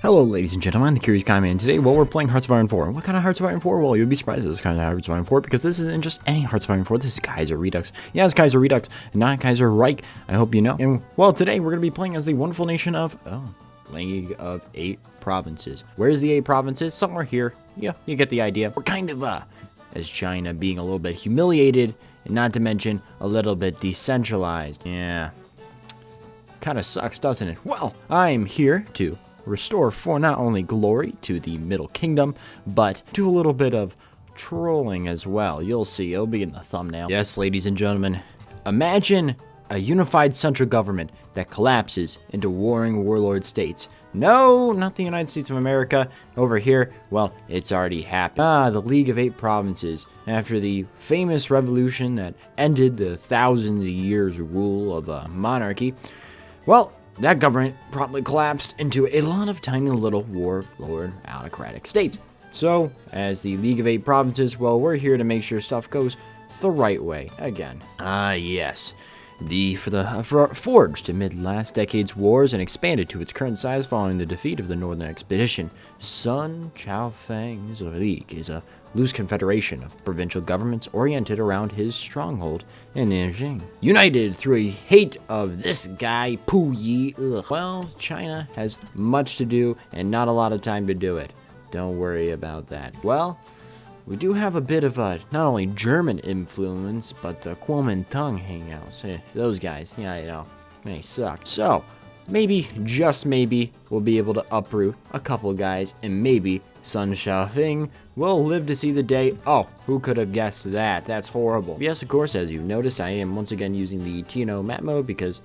Hello ladies and gentlemen, the Curious Kai Man. Today, we're playing Hearts of Iron 4. What kind of Hearts of Iron 4? Well, you'll be surprised at this kind of Hearts of Iron 4 because this isn't just any Hearts of Iron 4, this is KAISERREDUX. Yeah, it's KAISERREDUX, not Kaiser Reich, I hope you know. And, well, today we're going to be playing as the wonderful nation of, League of 8 provinces. Where's the 8 provinces? Somewhere here. Yeah, you get the idea. We're kind of, as China being a little bit humiliated, and not to mention a little bit decentralized. Yeah. Kind of sucks, doesn't it? Well, I'm here to restore for not only glory to the Middle Kingdom, but do a little bit of trolling as well. You'll see, it'll be in the thumbnail. Yes, ladies and gentlemen, imagine a unified central government that collapses into warring warlord states. No, not the United States of America. Over here, well, it's already happened. The League of 8 Provinces. After the famous revolution that ended the thousands of years rule of a monarchy, well, that government promptly collapsed into a lot of tiny little warlord autocratic states. So, as the League of 8 Provinces, well, we're here to make sure stuff goes the right way again. Yes. Forged amid last decade's wars and expanded to its current size following the defeat of the Northern Expedition, SONG QINGLING's League is a loose confederation of provincial governments oriented around his stronghold in Nanjing. United through a hate of this guy, Puyi. Well, China has much to do and not a lot of time to do it. Don't worry about that. Well, we do have a bit of a, not only German influence, but the Kuomintang hangouts. Those guys, yeah, you know, they suck. So, maybe, just maybe, we'll be able to uproot a couple guys, and maybe Sun Xiaofeng will live to see the day. Oh, who could have guessed that? That's horrible. Yes, of course, as you've noticed, I am once again using the TO map mode because,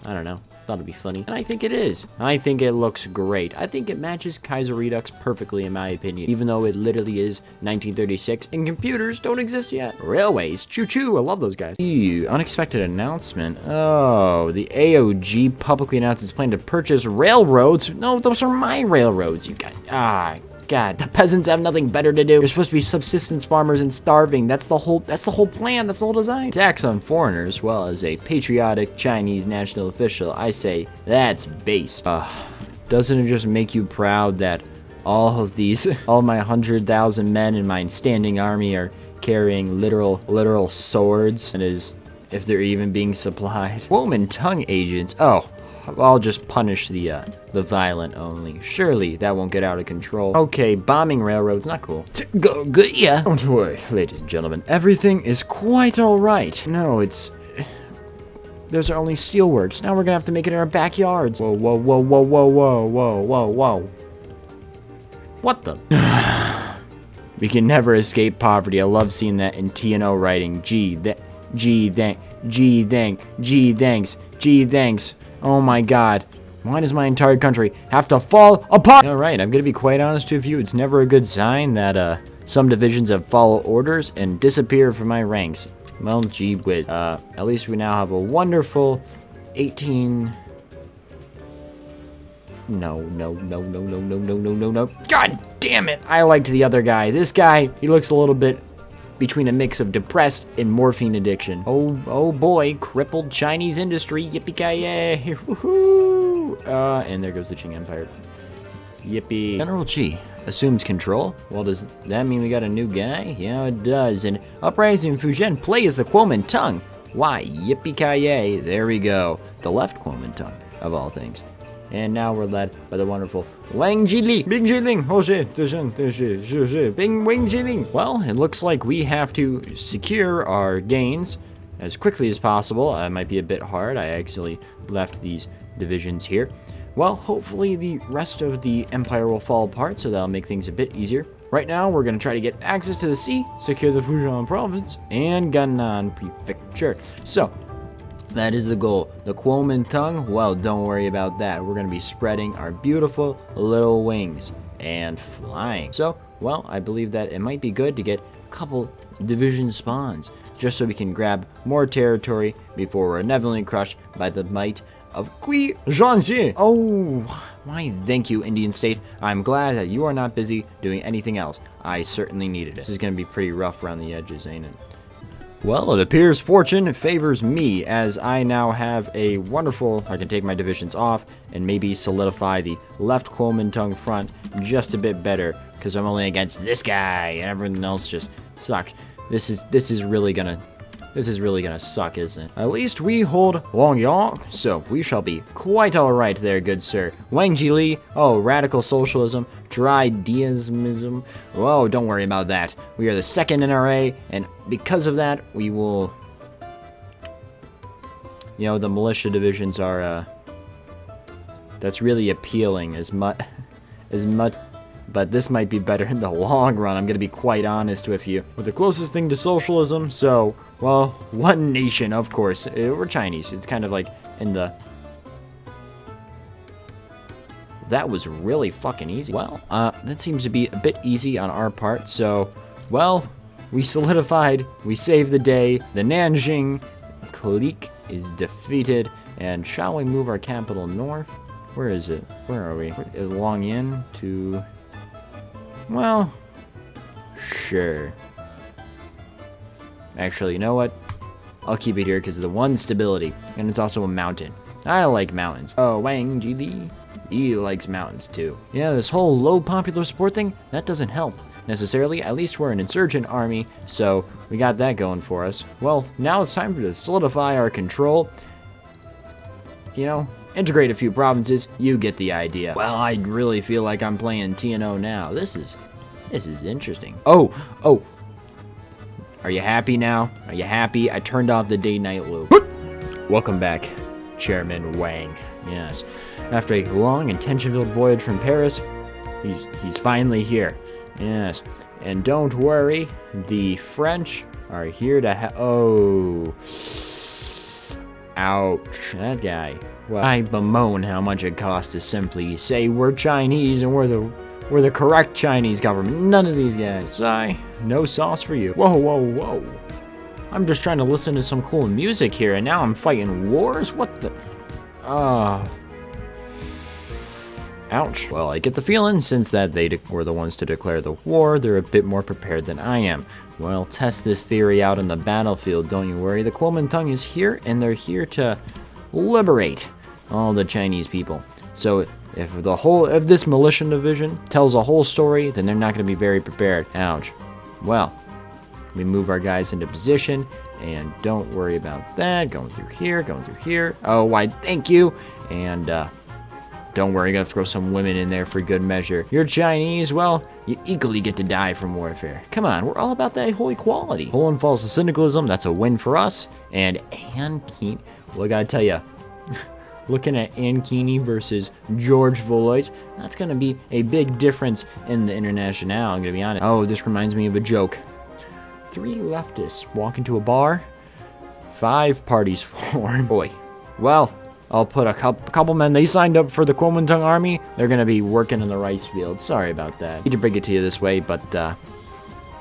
I don't know, thought it'd be funny. And I think it is. I think it looks great. I think it matches KAISERREDUX perfectly in my opinion, even though it literally is 1936 and computers don't exist yet. Railways, choo-choo, I love those guys. Ew, unexpected announcement. Oh, the AOG publicly announced its plan to purchase railroads. No, those are my railroads. You got, God, the peasants have nothing better to do. They're supposed to be subsistence farmers and starving. That's the whole plan. That's the whole design. Tax on foreigners, well, as a patriotic Chinese national official, I say that's based. Doesn't it just make you proud that all my 100,000 men in my standing army are carrying literal swords, and if they're even being supplied? Kuomintang agents. Oh, I'll just punish the violent only. Surely that won't get out of control. Okay, bombing railroads, not cool. Go good, yeah. Don't worry, ladies and gentlemen. Everything is quite all right. No, those are only steelworks. Now we're gonna have to make it in our backyards. Whoa, whoa, whoa, whoa, whoa, whoa, whoa, whoa, whoa. What the? We can never escape poverty. I love seeing that in TNO writing. Gee, thanks. Oh my god. Why does my entire country have to fall apart? Alright, I'm gonna be quite honest with you. It's never a good sign that some divisions have followed orders and disappear from my ranks. Well, gee whiz. At least we now have a wonderful 18... No. God damn it! I liked the other guy. This guy, he looks a little bit between a mix of depressed and morphine addiction. Oh boy, crippled Chinese industry, yippee-ki-yay, woohoo! And there goes the Qing Empire. Yippee. General Qi assumes control. Well, does that mean we got a new guy? Yeah, it does. And Uprising in Fujian play as the Kuomintang. Why, yippee-ki-yay, there we go. The left Kuomintang, of all things. And now we're led by the wonderful Wang Jili. Bing Jiling. Oh shit. Bing Wang Jiling. Well, it looks like we have to secure our gains as quickly as possible. It might be a bit hard. I actually left these divisions here. Well, hopefully the rest of the empire will fall apart, so that'll make things a bit easier. Right now, we're going to try to get access to the sea, secure the Fujian province, and Gannan prefecture. So, that is the goal. The Kuomintang, well, don't worry about that. We're going to be spreading our beautiful little wings and flying. So, well, I believe that it might be good to get a couple division spawns just so we can grab more territory before we're inevitably crushed by the might of Kui Zhanxi. Oh, why thank you, Indian State. I'm glad that you are not busy doing anything else. I certainly needed it. This is going to be pretty rough around the edges, ain't it? Well, it appears fortune favors me, as I now have a wonderful... I can take my divisions off and maybe solidify the left Kuomintang front just a bit better, because I'm only against this guy, and everything else just sucks. This is really gonna suck, isn't it? At least we hold Longyang, so we shall be quite alright there, good sir. Wang Jili, oh, radical socialism, dry deismism. Whoa, don't worry about that. We are the second NRA, and because of that, we will... You know, the militia divisions are, that's really appealing as much... But this might be better in the long run, I'm gonna be quite honest with you. We're the closest thing to socialism, so, well, one nation, of course. We're Chinese. It's kind of like in the... That was really fucking easy. Well, that seems to be a bit easy on our part, so, well, we solidified, we saved the day, the Nanjing clique is defeated, and shall we move our capital north? Where is it? Where are we? Longyan to... Well, sure. Actually, you know what? I'll keep it here because of the one stability, and it's also a mountain. I like mountains. Oh, Wang Jili, he likes mountains too. Yeah, this whole low popular support thing, that doesn't help necessarily. At least we're an insurgent army, so we got that going for us. Well, now it's time to solidify our control. You know, integrate a few provinces, you get the idea. Well, I really feel like I'm playing TNO now. This is interesting. Oh. Are you happy now? Are you happy? I turned off the day-night loop. Welcome back, Chairman Wang. Yes. After a long and tension-filled voyage from Paris, he's finally here. Yes. And don't worry, the French are here to oh. Ouch. That guy. Well, I bemoan how much it costs to simply say we're Chinese and we're the correct Chinese government. None of these guys. No sauce for you. Whoa. I'm just trying to listen to some cool music here, and now I'm fighting wars? What the... Ouch. Well, I get the feeling, since that they were the ones to declare the war, they're a bit more prepared than I am. Well, test this theory out on the battlefield, don't you worry. The Kuomintang is here, and they're here to liberate all the Chinese people. So if this militia division tells a whole story, then they're not going to be very prepared. Ouch. Well, we move our guys into position, and don't worry about that. Going through here. Oh, why, thank you. And don't worry, gonna throw some women in there for good measure. You're Chinese, well, you equally get to die from warfare. Come on, we're all about that whole equality. Poland falls to syndicalism, that's a win for us. And Ankini, well, I gotta tell you, looking at Ankini versus George Volois, that's gonna be a big difference in the International, I'm gonna be honest. Oh, this reminds me of a joke. 3 leftists walk into a bar, 5 parties form. Boy, well, I'll put a couple men, they signed up for the Kuomintang army, they're gonna be working in the rice field. Sorry about that. I hate to bring it to you this way, but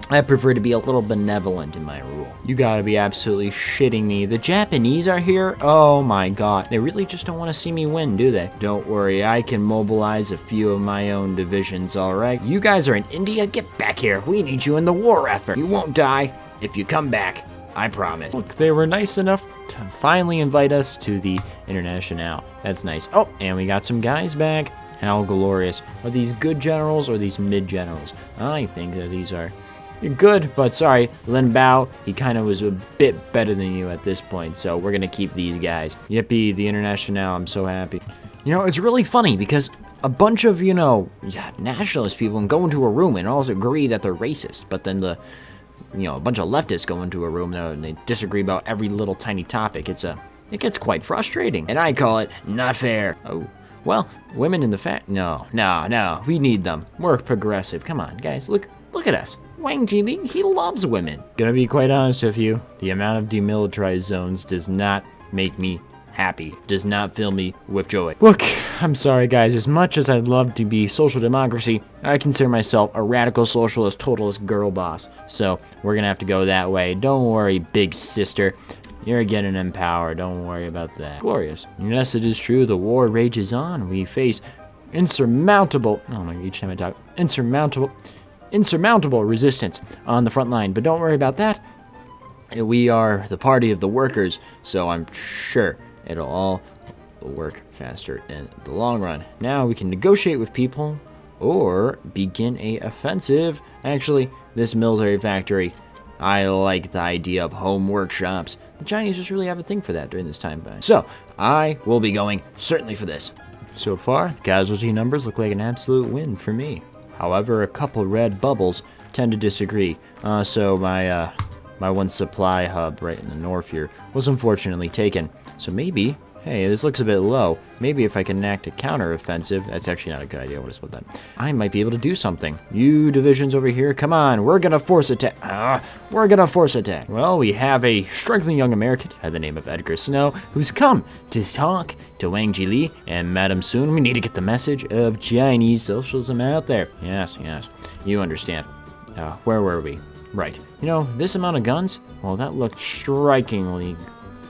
I prefer to be a little benevolent in my rule. You gotta be absolutely shitting me. The Japanese are here? Oh my god. They really just don't want to see me win, do they? Don't worry, I can mobilize a few of my own divisions, alright? You guys are in India? Get back here. We need you in the war effort. You won't die if you come back. I promise. Look, they were nice enough to finally invite us to the International. That's nice. Oh, and we got some guys back. How glorious. Are these good generals or these mid-generals? I think that these are... You're good, but sorry, Lin Bao, he kind of was a bit better than you at this point, so we're gonna keep these guys. Yippee, the International, I'm so happy. You know, it's really funny because a bunch of, you know, nationalist people can go into a room and all agree that they're racist, but then a bunch of leftists go into a room and they disagree about every little tiny topic. It gets quite frustrating, and I call it not fair. Oh, well, women in the no, we need them. We're progressive. Come on, guys, look at us. Wang Jili, he loves women. Gonna be quite honest with you, the amount of demilitarized zones does not make me happy, does not fill me with joy. Look, I'm sorry guys, as much as I'd love to be social democracy, I consider myself a radical socialist totalist girl boss. So we're gonna have to go that way. Don't worry, big sister. You're getting empowered, don't worry about that. Glorious. Yes, it is true, the war rages on. We face insurmountable resistance on the front line, but don't worry about that. We are the party of the workers, so I'm sure it'll all work faster in the long run. Now we can negotiate with people or begin a offensive. Actually, this military factory, I like the idea of home workshops. The Chinese just really have a thing for that during this time. So I will be going certainly for this. So far, the casualty numbers look like an absolute win for me. However, a couple red bubbles tend to disagree. So my one supply hub right in the north here was unfortunately taken. So maybe, hey, this looks a bit low. Maybe if I can enact a counter-offensive, that's actually not a good idea. I would have split that. I might be able to do something. You divisions over here, come on, we're gonna force attack. We're gonna force attack. Well, we have a struggling young American by the name of Edgar Snow, who's come to talk to Wang Jili and Madam Sun. We need to get the message of Chinese socialism out there. Yes, you understand. Where were we? Right. You know, this amount of guns, well, that looked strikingly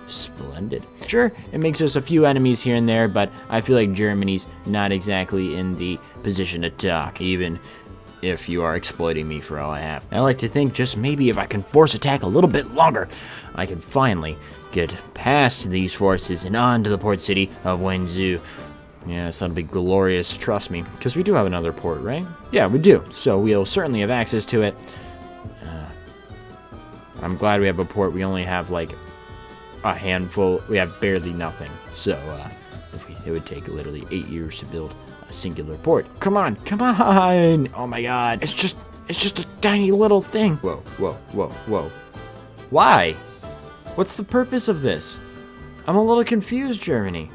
splendid. Sure, it makes us a few enemies here and there, but I feel like Germany's not exactly in the position to talk, even if you are exploiting me for all I have. I like to think just maybe if I can force attack a little bit longer, I can finally get past these forces and on to the port city of Wenzhou. Yes, that'll be glorious, trust me, because we do have another port, right? Yeah, we do, so we'll certainly have access to it. I'm glad we have a port. We only have like a handful. We have barely nothing. So it would take literally 8 years to build a singular port. Come on, come on! Oh my God! It's just a tiny little thing. Whoa! Why? What's the purpose of this? I'm a little confused, Germany.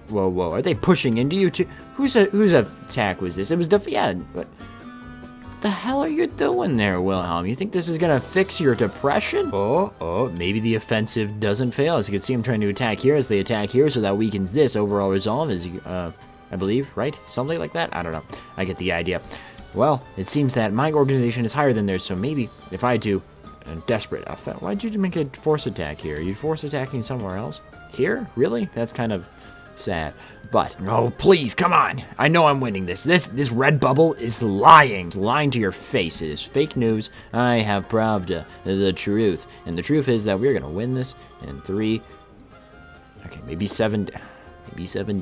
Whoa! Are they pushing into you too? Whose attack was this? It was yeah. But the hell are you doing there, Wilhelm? You think this is gonna fix your depression? Oh, maybe the offensive doesn't fail. As you can see, I'm trying to attack here as they attack here, so that weakens this. Overall resolve is, I believe, right? Something like that? I don't know. I get the idea. Well, it seems that my organization is higher than theirs, so maybe if I do a desperate offense. Why'd you make a force attack here? Are you force attacking somewhere else? Here? Really? That's kind of sad. But, oh, please, come on. I know I'm winning this. This red bubble is lying. It's lying to your face. It is fake news. I have Pravda, the truth. And the truth is that we're going to win this in 3, okay, maybe 7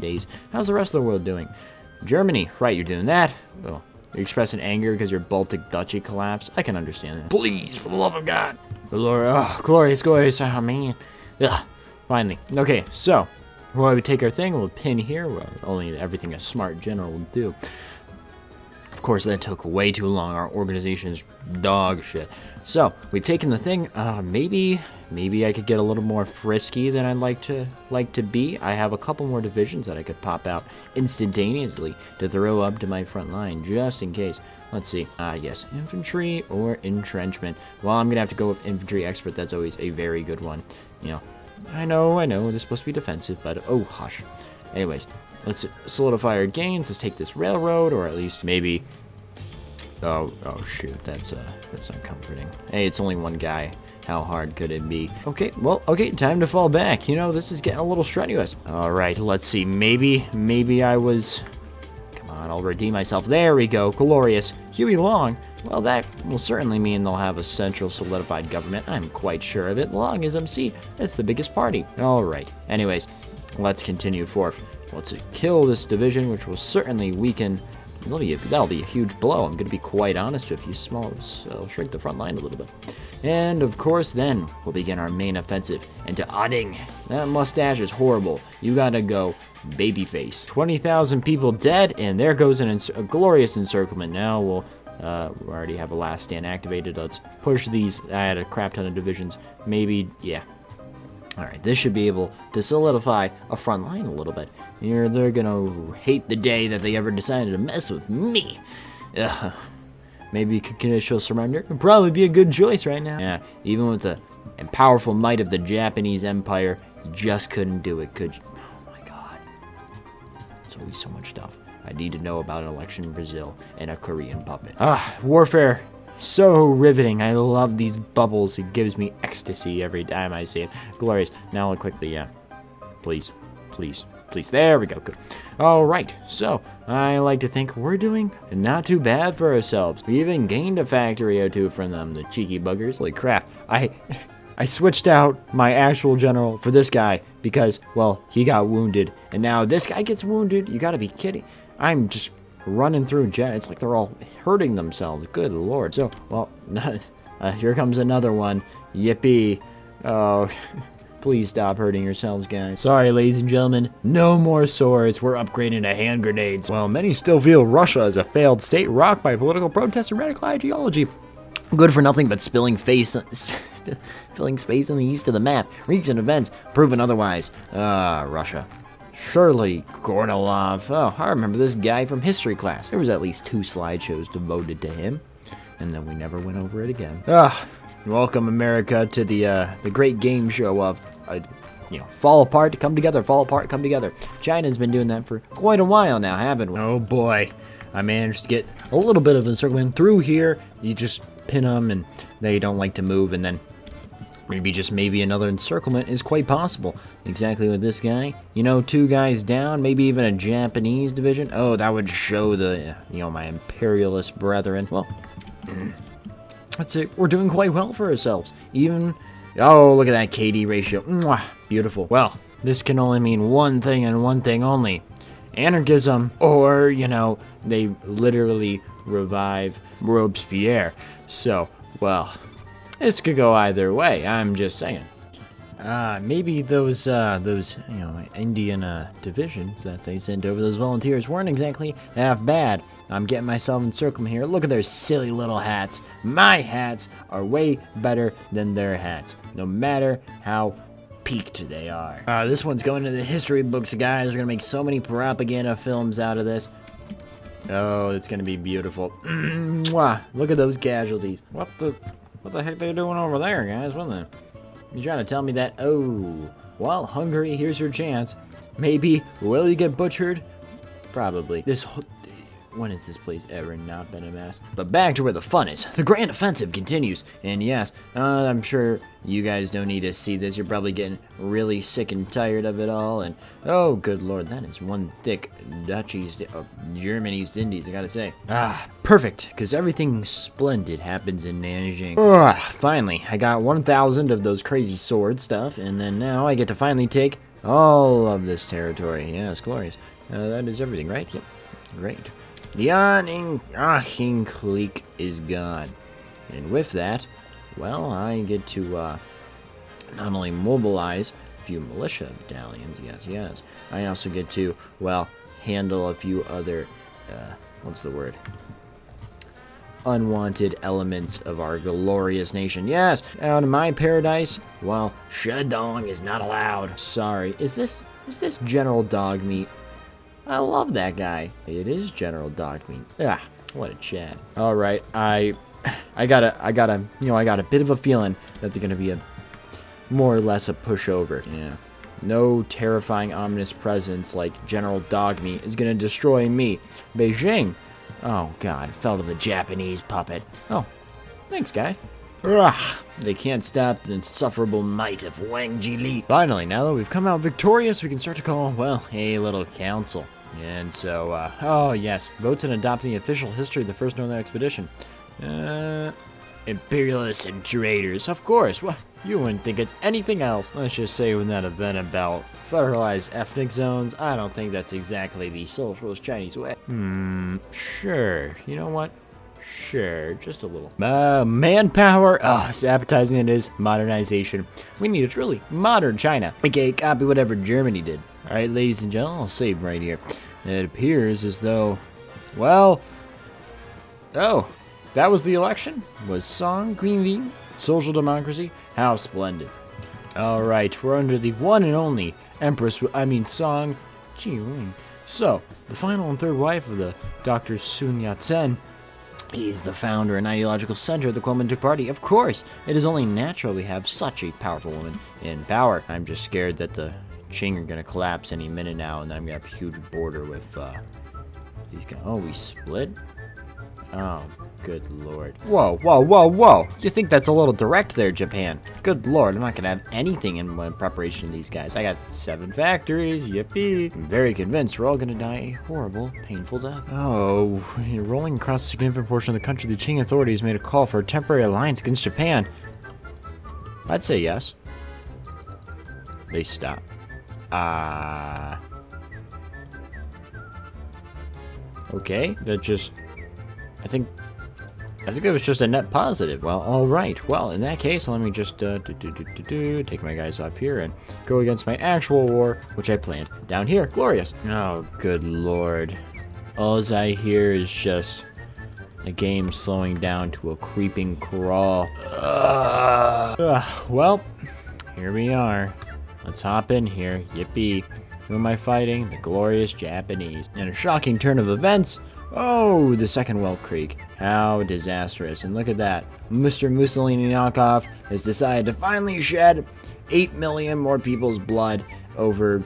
days. How's the rest of the world doing? Germany, right, you're doing that. Oh, you're expressing anger because your Baltic Duchy collapsed. I can understand that. Please, for the love of God. Glorious. Oh, man. Ugh, finally. Okay, so well, we take our thing, we'll pin here, well, only everything a smart general will do. Of course, that took way too long. Our organization's dog shit. So, we've taken the thing. Maybe I could get a little more frisky than I'd like to be. I have a couple more divisions that I could pop out instantaneously to throw up to my front line, just in case. Let's see. Yes, infantry or entrenchment. Well, I'm gonna have to go with infantry expert. That's always a very good one. You know, I know, they're supposed to be defensive, but oh, hush. Anyways, let's solidify our gains. Let's take this railroad, or at least maybe. Oh shoot, that's not comforting. Hey, it's only one guy. How hard could it be? Okay, well, time to fall back. You know, this is getting a little strenuous. All right, let's see. Maybe I was. Come on, I'll redeem myself. There we go. Glorious. Huey Long. Well, that will certainly mean they'll have a central solidified government. I'm quite sure of it. Long as MC, it's the biggest party. All right. Anyways, let's continue forth. Let's kill this division, which will certainly weaken. That'll be a huge blow. I'm going to be quite honest with you. I'll shrink the front line a little bit. And, of course, then we'll begin our main offensive into Ading. That mustache is horrible. You gotta go babyface. 20,000 people dead, and there goes a glorious encirclement. Now we'll we already have a last stand activated. Let's push these. I had a crap ton of divisions. Maybe, yeah. Alright, this should be able to solidify a front line a little bit. They're gonna hate the day that they ever decided to mess with me. Maybe conditional surrender would probably be a good choice right now. Yeah, even with the powerful might of the Japanese Empire, you just couldn't do it, could you? Oh my God. There's always so much stuff I need to know about an election in Brazil and a Korean puppet. Warfare. So riveting. I love these bubbles. It gives me ecstasy every time I see it. Glorious. Now quickly, yeah. Please. please. There we go. Good. All right. So I like to think we're doing not too bad for ourselves. We even gained a factory or two from them, the cheeky buggers. Holy crap. I switched out my actual general for this guy because, well, he got wounded. And now this guy gets wounded. You gotta be kidding. I'm just running through jet. It's like they're all hurting themselves. Good lord. So, well, here comes another one. Yippee. Oh, please stop hurting yourselves, guys. Sorry, ladies and gentlemen. No more swords. We're upgrading to hand grenades. Well, many still feel Russia as a failed state rocked by political protests and radical ideology. Good for nothing but filling space on the east of the map. Recent events proven otherwise. Russia. Surely Kornilov. Oh, I remember this guy from history class. There was at least 2 slideshows devoted to him, and then we never went over it again. Welcome America to the great game show of, fall apart, come together, fall apart, come together. China's been doing that for quite a while now, haven't we? Oh boy, I managed to get a little bit of encirclement through here. You just pin them, and they don't like to move, and then maybe another encirclement is quite possible. Exactly with this guy. 2 guys down, maybe even a Japanese division. Oh, that would show the, my imperialist brethren. Well, that's it. We're doing quite well for ourselves. Even, oh, look at that KD ratio. Mwah, beautiful. Well, this can only mean one thing and one thing only. Anarchism, or, they literally revive Robespierre. So, well, this could go either way, I'm just saying. Maybe those Indian divisions that they sent over, those volunteers, weren't exactly half bad. I'm getting myself encircled here. Look at their silly little hats. My hats are way better than their hats, no matter how peaked they are. This one's going to the history books, guys. We're gonna make so many propaganda films out of this. Oh, it's gonna be beautiful. Mwah. Look at those casualties. What the heck they doing over there, guys? What the? You trying to tell me that? Oh, well, Hungary, here's your chance. Maybe. Will you get butchered? Probably. When has this place ever not been a mess? But back to where the fun is. The grand offensive continues. And yes, I'm sure you guys don't need to see this. You're probably getting really sick and tired of it all. And, oh, good lord, that is one thick German East Indies, I gotta say. Perfect, because everything splendid happens in Nanjing. Finally, I got 1,000 of those crazy sword stuff, and then now I get to finally take all of this territory. Yes, glorious. That is everything, right? Yep. Great. The Aachen clique is gone. And with that, well, I get to not only mobilize a few militia battalions, yes. I also get to, well, handle a few other, what's the word? Unwanted elements of our glorious nation. Yes, out in my paradise, well, Shedong is not allowed. Sorry, is this General Dogmeat? I love that guy. It is General Dogmeat. What a Chad. All right, I got a bit of a feeling that they're gonna be more or less a pushover. Yeah. No terrifying, ominous presence like General Dogmeat is gonna destroy me. Beijing. Oh God, fell to the Japanese puppet. Oh, thanks, guy. They can't stop the insufferable might of Wang Jili. Finally, now that we've come out victorious, we can start to call, well, a little council. And so, oh yes, votes on adopting the official history of the First Northern Expedition. Imperialists and traitors, of course. What? You wouldn't think it's anything else. Let's just say when that event about federalized ethnic zones, I don't think that's exactly the socialist Chinese way. Sure. You know what? Sure, just a little. Manpower. As appetizing it is. Modernization. We need a truly modern China. Okay, copy whatever Germany did. Alright, ladies and gentlemen, I'll save right here. It appears as though, well, oh, that was the election? Was SONG QINGLING social democracy? How splendid. Alright, we're under the one and only SONG QINGLING. So, the final and third wife of the Dr. Sun Yat-sen. He's the founder and ideological center of the Kuomintang party. Of course, it is only natural we have such a powerful woman in power. I'm just scared that the Qing are gonna collapse any minute now, and I'm gonna have a huge border with these guys. Oh, we split? Oh, good lord. Whoa, whoa, whoa, whoa. You think that's a little direct there, Japan? Good lord, I'm not gonna have anything in my preparation of these guys. I got 7 factories, yippee. I'm very convinced we're all gonna die a horrible, painful death. Oh, rolling across a significant portion of the country, the Qing authorities made a call for a temporary alliance against Japan. I'd say yes. They stop. Okay, that just... I think that was just a net positive. Well, all right. Well, in that case, let me just take my guys off here and go against my actual war, which I planned down here. Glorious. Oh, good lord. All I hear is just the game slowing down to a creeping crawl. Well, here we are. Let's hop in here. Yippee. Who am I fighting? The glorious Japanese. In a shocking turn of events, oh, the Second World Creek. How disastrous. And look at that. Mr. Mussolini knockoff has decided to finally shed 8 million more people's blood over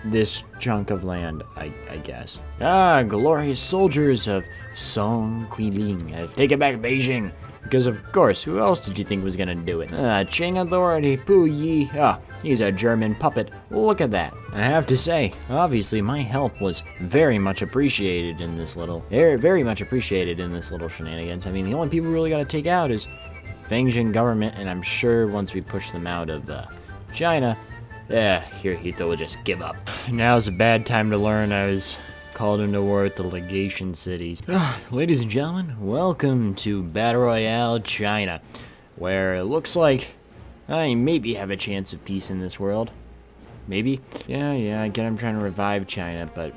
this chunk of land, I guess. Glorious soldiers of SONG QINGLING have taken back Beijing. Because of course, who else did you think was gonna do it? Qing authority, Puyi. He's a German puppet. Look at that. I have to say, obviously my help was very much appreciated in this little, very much appreciated in this little shenanigans. I mean, the only people we really gotta take out is Beijing government, and I'm sure once we push them out of China, Hirohito will just give up. Now's a bad time to learn I was called into war with the legation cities. Ladies and gentlemen, welcome to Battle Royale China, where it looks like I maybe have a chance of peace in this world. Maybe. Yeah, again, I'm trying to revive China, but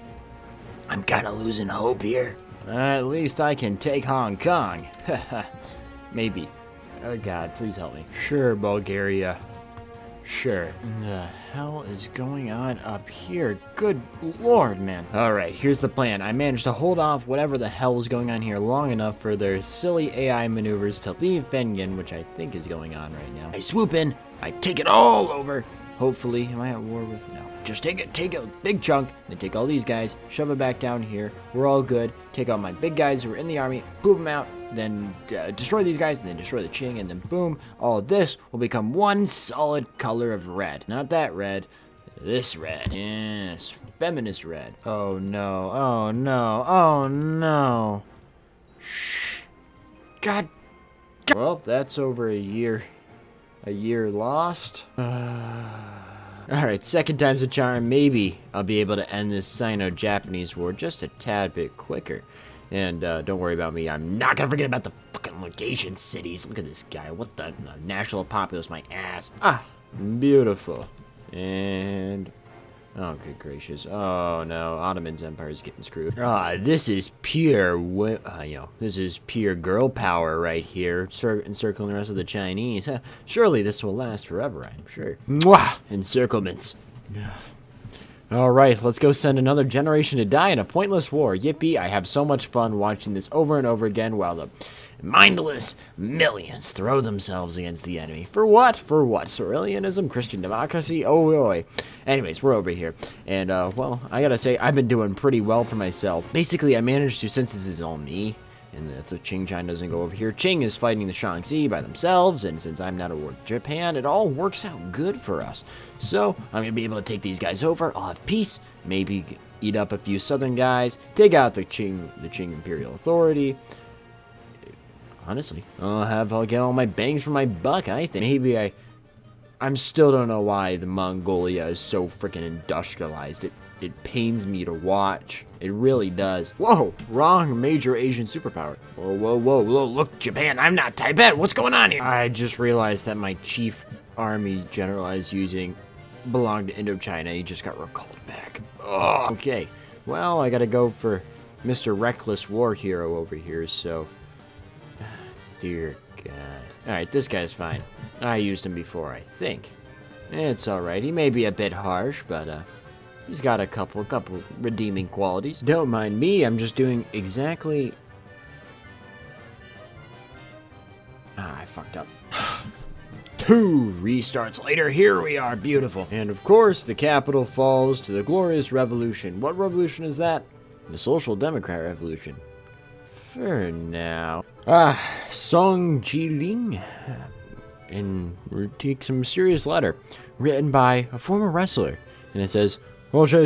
I'm kind of losing hope here. At least I can take Hong Kong. Maybe. Oh god, please help me. Sure, Bulgaria. Sure. What the hell is going on up here? Good lord, man. Alright, here's the plan. I managed to hold off whatever the hell is going on here long enough for their silly AI maneuvers to leave Fengen, which I think is going on right now. I swoop in, I take it all over. Hopefully, am I at war with... No. Just take a big chunk, then take all these guys, shove it back down here. We're all good. Take out my big guys who are in the army, poop them out, then destroy these guys, and then destroy the Qing, and then boom, all of this will become one solid color of red. Not that red, this red. Yes, feminist red. Oh no, oh no, oh no. Shh. God. Well, that's over a year lost. Alright, second time's a charm. Maybe I'll be able to end this Sino-Japanese war just a tad bit quicker. And don't worry about me. I'm not gonna forget about the fucking legation cities. Look at this guy. What the national populace, my ass. Beautiful. And oh, good gracious. Oh no, Ottoman's empire is getting screwed. This is pure, this is pure girl power right here, encircling the rest of the Chinese. Surely this will last forever, I'm sure. Mwah! Encirclements. Alright, let's go send another generation to die in a pointless war. Yippee, I have so much fun watching this over and over again while the mindless millions throw themselves against the enemy. For what? For what? Sorelianism? Christian democracy? Oh boy. Anyways, we're over here. And, well, I gotta say, I've been doing pretty well for myself. Basically, I managed to, since this is all me, and if the Qing China doesn't go over here, Qing is fighting the Shaanxi by themselves, and since I'm not at war with Japan, it all works out good for us. So, I'm gonna be able to take these guys over, I'll have peace, maybe eat up a few southern guys, take out the Qing Imperial Authority. Honestly, I'll get all my bangs for my buck, I think. Maybe I'm still don't know why the Mongolia is so freaking industrialized. It pains me to watch. It really does. Whoa, wrong major Asian superpower. Whoa, look, Japan, I'm not Tibet. What's going on here? I just realized that my chief army general I was using belonged to Indochina. He just got recalled back. Oh, okay, well, I gotta go for Mr. Reckless War Hero over here, so... Dear God. Alright, this guy's fine. I used him before, I think. It's alright. He may be a bit harsh, but, he's got a couple redeeming qualities. Don't mind me, I'm just doing exactly... I fucked up. 2 restarts later, here we are, beautiful. And of course, the capital falls to the glorious revolution. What revolution is that? The Social Democrat Revolution. for now. SONG QINGLING. And we take some serious letter written by a former wrestler. And it says, okay,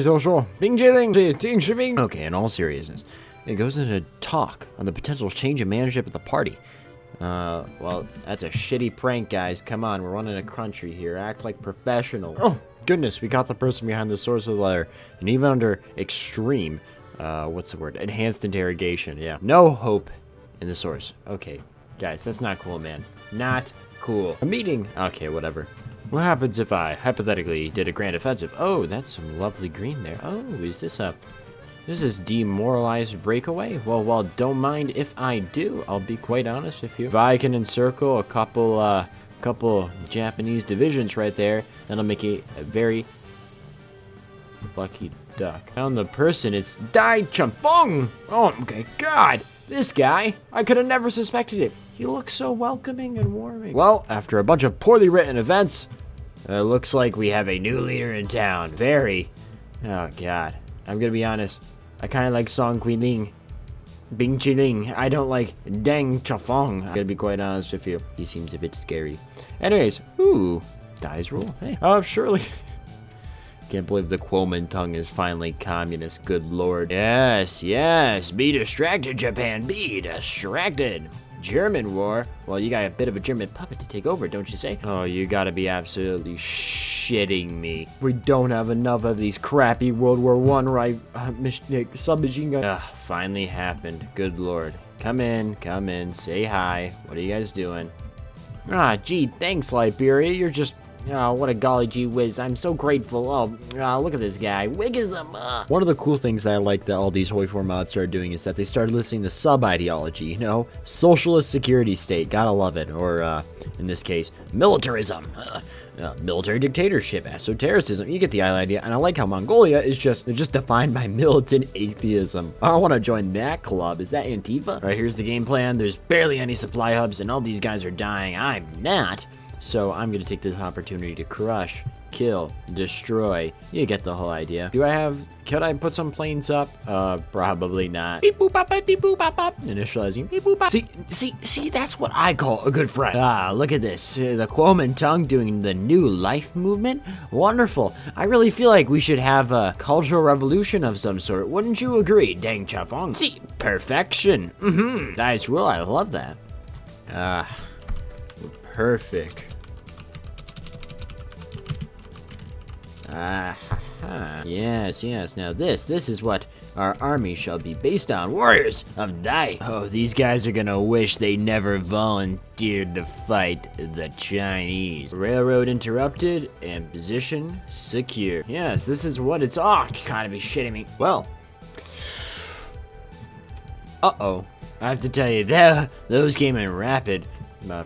in all seriousness, it goes into talk on the potential change in management at the party. Well, that's a shitty prank, guys. Come on, we're running a country here. Act like professional. Oh, goodness, we got the person behind the source of the letter. And even under extreme, what's the word? Enhanced interrogation, yeah. No hope in the source. Okay, guys, that's not cool, man. Not cool. A meeting. Okay, whatever. What happens if I, hypothetically, did a grand offensive? Oh, that's some lovely green there. Oh, is this a... This is demoralized breakaway? Well, don't mind if I do. I'll be quite honest with you. If I can encircle a couple Japanese divisions right there, that'll make it a very lucky duck. Found the person. It's DAI CHUNFENG. Oh, okay. God, this guy. I could have never suspected it. He looks so welcoming and warming. Well, after a bunch of poorly written events, it looks like we have a new leader in town. Oh, God. I'm gonna be honest. I kind of like SONG QINGLING. Bing Chiling. I don't like Deng Chafong. I'm gonna be quite honest with you. He seems a bit scary. Anyways, ooh. Dai's rule. Hey. Surely. Can't believe the Kuomintang is finally communist. Good lord. Yes. Be distracted, Japan. Be distracted. German war? Well, you got a bit of a German puppet to take over, don't you say? Oh, you gotta be absolutely shitting me. We don't have enough of these crappy World War I submachine guns. Finally happened. Good lord. Come in, say hi. What are you guys doing? Gee, thanks, Liberia. You're just... Oh, what a golly gee whiz. I'm so grateful. Oh, look at this guy. Wigism. One of the cool things that I like that all these Hoi4 mods started doing is that they started listening to sub-ideology, you know? Socialist security state. Gotta love it. Or, in this case, militarism. Military dictatorship. Esotericism. You get the idea. And I like how Mongolia is just defined by militant atheism. I want to join that club. Is that Antifa? All right, here's the game plan. There's barely any supply hubs, and all these guys are dying. I'm not. So I'm going to take this opportunity to crush, kill, destroy. You get the whole idea. Could I put some planes up? Probably not. Beep boop bop beep boop bop bop. Initializing. Beep boop bop. See, that's what I call a good friend. Look at this. The Kuomintang doing the new life movement. Wonderful. I really feel like we should have a cultural revolution of some sort. Wouldn't you agree, Deng Chafong? See, perfection. Nice rule. I love that. Perfect. Yes. Now this is what our army shall be based on. Warriors of Dai. Oh, these guys are gonna wish they never volunteered to fight the Chinese. Railroad interrupted and position secure. Yes, this is what it's... Oh, you gotta be shitting me. Well. I have to tell you, those came in rapid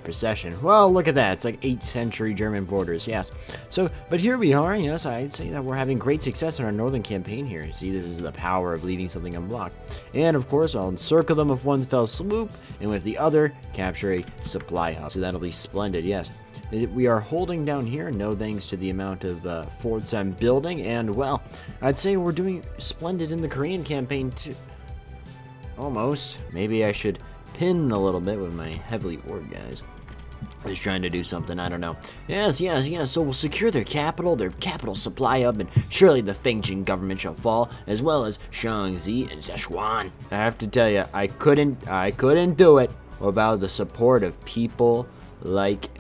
procession. Well, look at that. It's like 8th century German borders, yes. So, but here we are, yes, I'd say that we're having great success in our northern campaign here. See, this is the power of leaving something unblocked. And, of course, I'll encircle them with one fell swoop, and with the other, capture a supply hub. So that'll be splendid, yes. We are holding down here, no thanks to the amount of forts I'm building, and, well, I'd say we're doing splendid in the Korean campaign, too. Almost. Maybe I should pin a little bit with my heavily ored guys. I was trying to do something, I don't know. Yes, so we'll secure their capital supply hub, and surely the Fengjin government shall fall, as well as Shaanxi and Sichuan. I have to tell you, I couldn't do it without the support of people like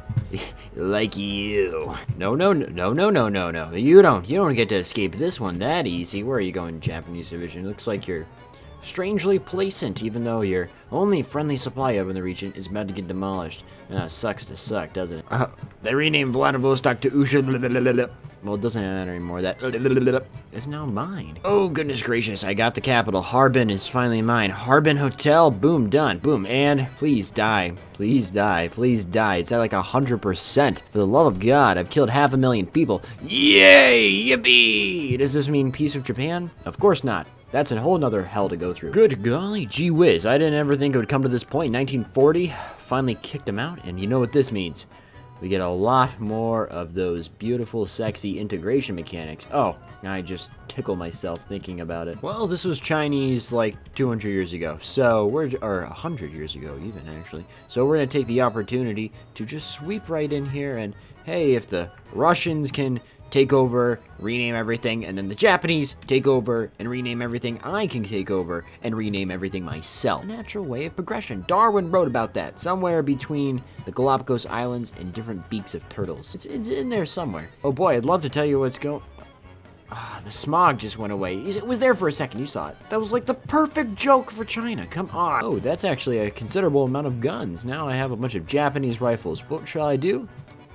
you. No. You don't get to escape this one that easy. Where are you going, Japanese division? Looks like you're strangely placent, even though your only friendly supply hub in the region is about to get demolished. Sucks to suck, doesn't it? They renamed Vladivostok to Usha. Well, it doesn't matter anymore. That is now mine. Oh, goodness gracious. I got the capital. Harbin is finally mine. Harbin Hotel. Boom, done. Boom. And please die. Please die. It's at like 100%. For the love of God, I've killed 500,000 people. Yay! Yippee! Does this mean peace with Japan? Of course not. That's a whole nother hell to go through. Good golly, gee whiz. I didn't ever think it would come to this point. 1940, finally kicked him out, and you know what this means. we get a lot more of those beautiful, sexy integration mechanics. Oh, I just tickle myself thinking about it. Well, this was Chinese like 200 years ago, so or 100 years ago even, actually. So we're gonna take the opportunity to just sweep right in here and, hey, if the Russians can take over, rename everything, and then the Japanese take over and rename everything, I can take over and rename everything myself. A natural way of progression. Darwin wrote about that, somewhere between the Galapagos Islands and different beaks of turtles. It's in there somewhere. Oh boy, I'd love to tell you what's going... the smog just went away. It was there for a second, you saw it. That was like the perfect joke for China, come on. Oh, that's actually a considerable amount of guns. Now I have a bunch of Japanese rifles. What shall I do?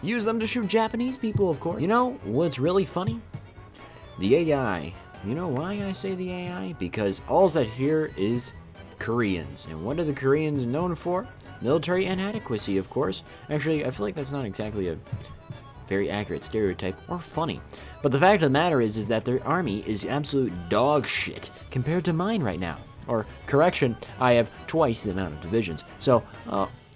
Use them to shoot Japanese people, of course. You know what's really funny? The AI. You know why I say the AI? Because all that here is Koreans. And what are the Koreans known for? Military inadequacy, of course. Actually, I feel like that's not exactly a very accurate stereotype or funny. But the fact of the matter is that their army is absolute dog shit compared to mine right now. Or, correction, I have twice the amount of divisions. So,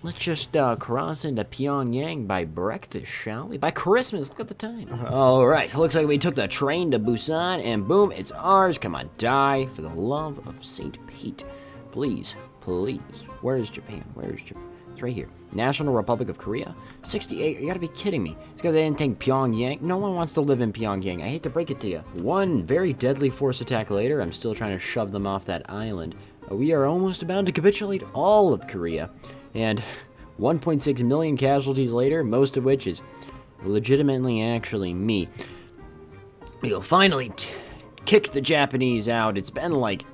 let's just cross into Pyongyang by breakfast, shall we? By Christmas, look at the time. All right, looks like we took the train to Busan, and boom, it's ours. Come on, die for the love of St. Pete. Please, please. Where is Japan? Where is Japan? It's right here. National Republic of Korea. 68, you gotta be kidding me. It's because they didn't take Pyongyang. No one wants to live in Pyongyang. I hate to break it to you. One very deadly force attack later, I'm still trying to shove them off that island. We are almost about to capitulate all of Korea. And 1.6 million casualties later, most of which is legitimately actually me. We'll finally kick the Japanese out. It's been like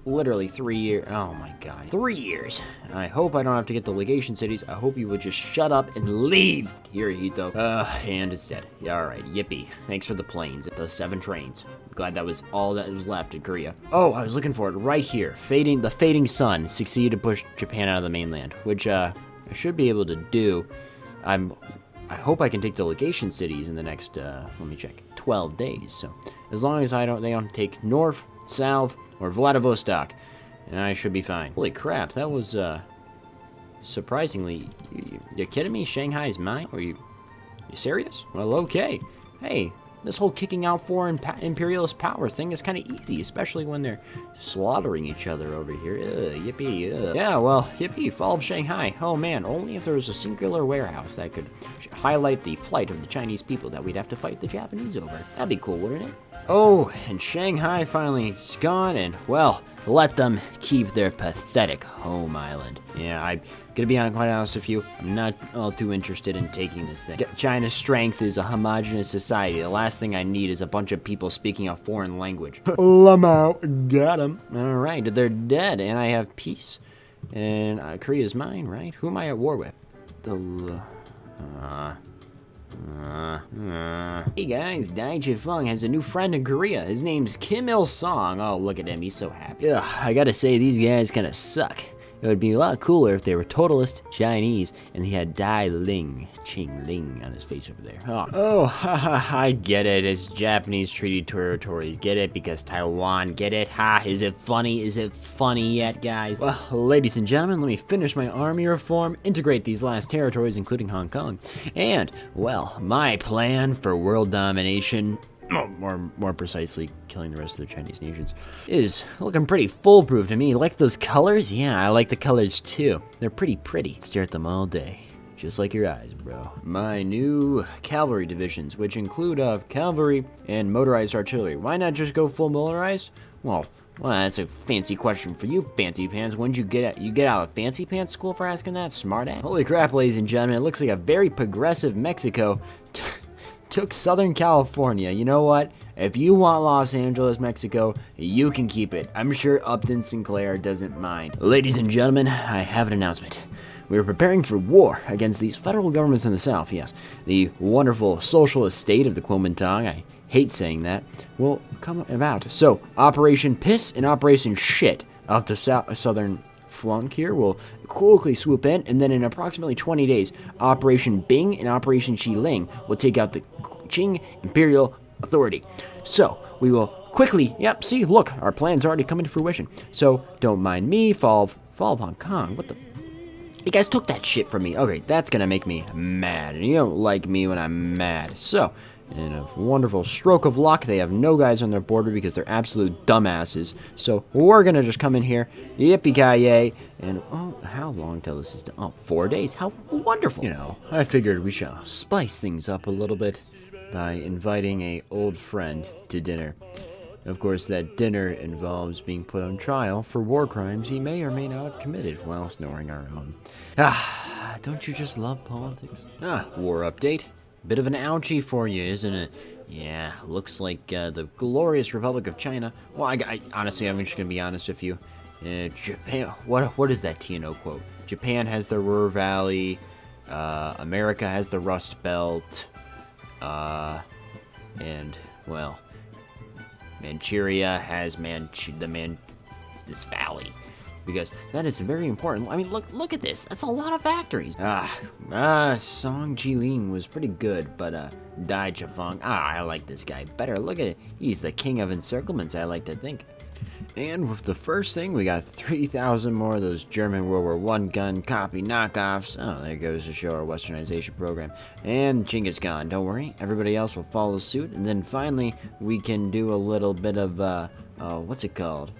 literally 3 years. Oh my god. 3 years. I hope I don't have to get the legation cities. I hope you would just shut up and leave, Hirohito. And it's dead. Yeah, alright, yippee. Thanks for the planes, the 7 trains. Glad that was all that was left in Korea. Oh, I was looking for it right here. The fading sun succeeded to push Japan out of the mainland, which I should be able to do. I hope I can take the legation cities in the next let me check, 12 days. So as long as they don't take North, South, or Vladivostok, I should be fine. Holy crap, that was surprisingly. You're kidding me? Shanghai's mine? Are you serious? Well, okay. Hey, this whole kicking out foreign imperialist powers thing is kind of easy, especially when they're slaughtering each other over here. Yippee. Yeah, well, yippee, fall of Shanghai. Oh man, only if there was a singular warehouse that could highlight the plight of the Chinese people that we'd have to fight the Japanese over. That'd be cool, wouldn't it? Oh, and Shanghai finally is gone, and, well, let them keep their pathetic home island. Yeah, I'm gonna be quite honest with you, I'm not all too interested in taking this thing. China's strength is a homogenous society. The last thing I need is a bunch of people speaking a foreign language. Lamau, got him. Alright, they're dead, and I have peace. And Korea's mine, right? Who am I at war with? Hey guys, DAI CHUNFENG has a new friend in Korea. His name's Kim Il-sung. Oh, look at him, he's so happy. Ugh, I gotta say, these guys kinda suck. It would be a lot cooler if they were totalist Chinese and he had Dai Ling, Ching Ling on his face over there. Oh, haha, I get it. It's Japanese treaty territories. Get it? Because Taiwan. Get it? Ha, is it funny? Is it funny yet, guys? Well, ladies and gentlemen, let me finish my army reform, integrate these last territories, including Hong Kong, and, well, my plan for world domination, more precisely, killing the rest of the Chinese nations, is looking pretty foolproof to me. Like those colors? Yeah, I like the colors too. They're pretty. Stare at them all day. Just like your eyes, bro. My new cavalry divisions, which include cavalry and motorized artillery. Why not just go full motorized? Well, that's a fancy question for you, fancy pants. When did you get out of fancy pants school for asking that, smart ass? Holy crap, ladies and gentlemen, it looks like a very progressive Mexico took Southern California. You know what? If you want Los Angeles, Mexico, you can keep it. I'm sure Upton Sinclair doesn't mind. Ladies and gentlemen, I have an announcement. We are preparing for war against these federal governments in the South, yes. The wonderful socialist state of the Kuomintang, I hate saying that, will come about. So, Operation Piss and Operation Shit of the southern flunk here will quickly swoop in, and then in approximately 20 days, Operation Bing and Operation Ling will take out the Qing Imperial Authority. So, we will quickly, yep, see, look, our plan's already coming to fruition. So, don't mind me, fall of Hong Kong, what the... You guys took that shit from me. Okay, that's gonna make me mad. And you don't like me when I'm mad. So, in a wonderful stroke of luck, they have no guys on their border because they're absolute dumbasses. So, we're gonna just come in here, yippee-ki-yay, and, oh, how long till this is done? Oh, 4 days. How wonderful. You know, I figured we shall spice things up a little bit by inviting a old friend to dinner. Of course, that dinner involves being put on trial for war crimes he may or may not have committed while snoring our own. Ah, don't you just love politics? Ah, war update. Bit of an ouchie for you, isn't it? Yeah, looks like the glorious Republic of China. Well, I honestly, I'm just gonna be honest with you. Japan. What is that TNO quote? Japan has the Ruhr Valley. America has the Rust Belt. And well, Manchuria has this valley, because that is very important. I mean, look at this. That's a lot of factories. SONG QINGLING was pretty good, but DAI CHUNFENG. I like this guy better. Look at it. He's the king of encirclements, I like to think. And with the first thing, we got 3,000 more of those German World War I gun copy knockoffs. Oh, there goes to show our westernization program. And Genghis Khan, don't worry, everybody else will follow suit. And then finally, we can do a little bit of, what's it called?